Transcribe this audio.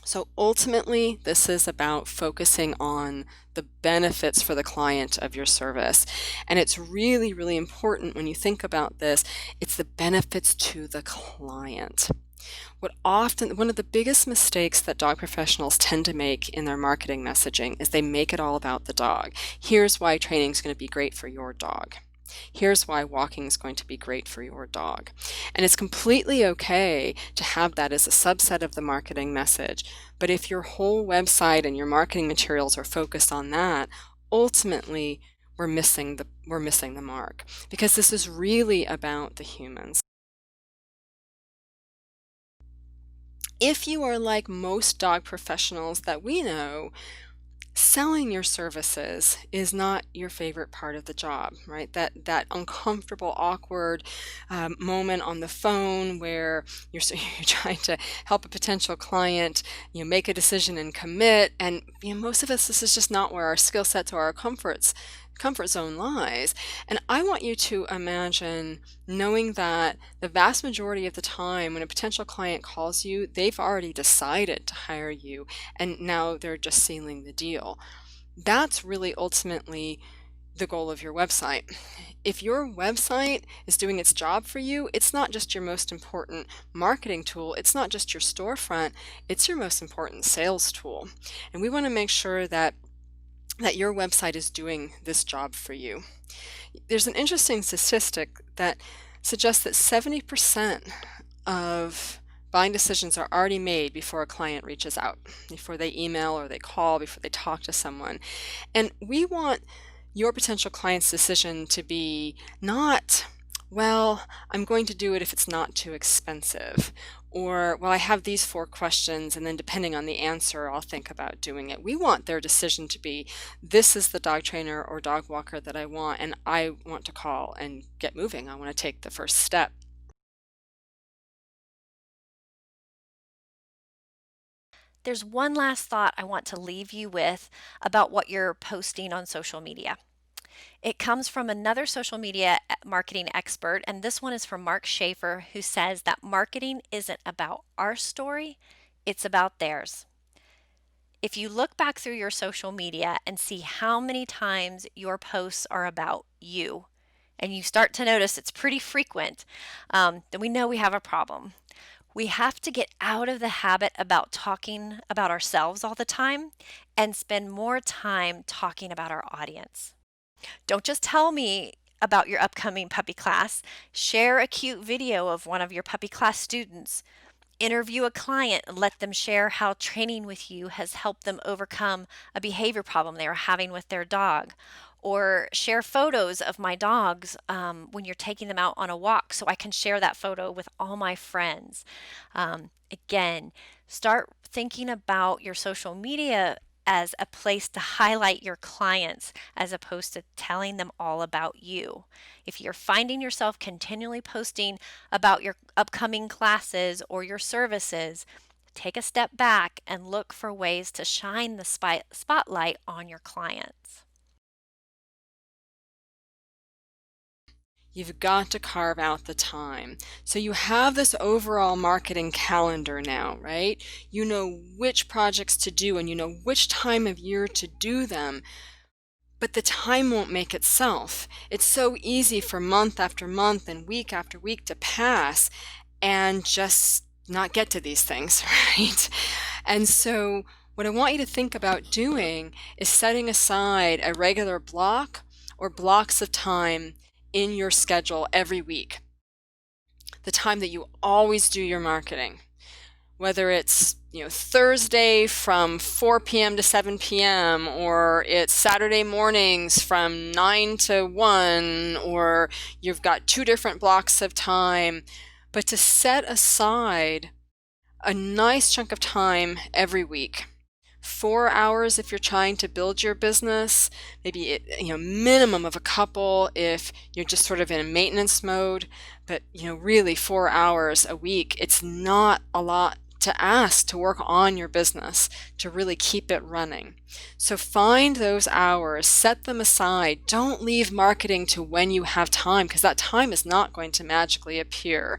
So ultimately, this is about focusing on the benefits for the client of your service. And it's really, really important when you think about this, it's the benefits to the client. One of the biggest mistakes that dog professionals tend to make in their marketing messaging is they make it all about the dog. Here's why training is going to be great for your dog. Here's why walking is going to be great for your dog. And it's completely okay to have that as a subset of the marketing message. But if your whole website and your marketing materials are focused on that, ultimately we're missing the mark, because this is really about the humans. If you are like most dog professionals that we know, selling your services is not your favorite part of the job, right? That uncomfortable, awkward moment on the phone where you're trying to help a potential client, make a decision and commit. And most of us, this is just not where our skill sets or our comfort zone lies. And I want you to imagine knowing that the vast majority of the time when a potential client calls you, they've already decided to hire you, and now they're just sealing the deal. That's really ultimately the goal of your website. If your website is doing its job for you, it's not just your most important marketing tool, it's not just your storefront, it's your most important sales tool. And we want to make sure that your website is doing this job for you. There's an interesting statistic that suggests that 70% of buying decisions are already made before a client reaches out, before they email or they call, before they talk to someone. And we want your potential client's decision to be not, well, I'm going to do it if it's not too expensive, or, well, I have these 4 questions, and then depending on the answer, I'll think about doing it. We want their decision to be, this is the dog trainer or dog walker that I want, and I want to call and get moving. I want to take the first step. There's one last thought I want to leave you with about what you're posting on social media. It comes from another social media marketing expert, and this one is from Mark Schaefer, who says that marketing isn't about our story, it's about theirs. If you look back through your social media and see how many times your posts are about you, and you start to notice it's pretty frequent, then we know we have a problem. We have to get out of the habit about talking about ourselves all the time and spend more time talking about our audience. Don't just tell me about your upcoming puppy class. Share a cute video of one of your puppy class students. Interview a client and let them share how training with you has helped them overcome a behavior problem they are having with their dog. Or share photos of my dogs when you're taking them out on a walk so I can share that photo with all my friends. Again, start thinking about your social media as a place to highlight your clients as opposed to telling them all about you. If you're finding yourself continually posting about your upcoming classes or your services, take a step back and look for ways to shine the spotlight on your clients. You've got to carve out the time. So you have this overall marketing calendar now, right? You know which projects to do and you know which time of year to do them, but the time won't make itself. It's so easy for month after month and week after week to pass and just not get to these things, right? And so what I want you to think about doing is setting aside a regular block or blocks of time in your schedule every week. The time that you always do your marketing, whether it's Thursday from 4 p.m. to 7 p.m. or it's Saturday mornings from 9 to 1, or you've got 2 different blocks of time, but to set aside a nice chunk of time every week. 4 hours if you're trying to build your business, maybe minimum of a couple if you're just sort of in a maintenance mode, but really 4 hours a week. It's not a lot to ask to work on your business, to really keep it running. So find those hours, set them aside. Don't leave marketing to when you have time, because that time is not going to magically appear.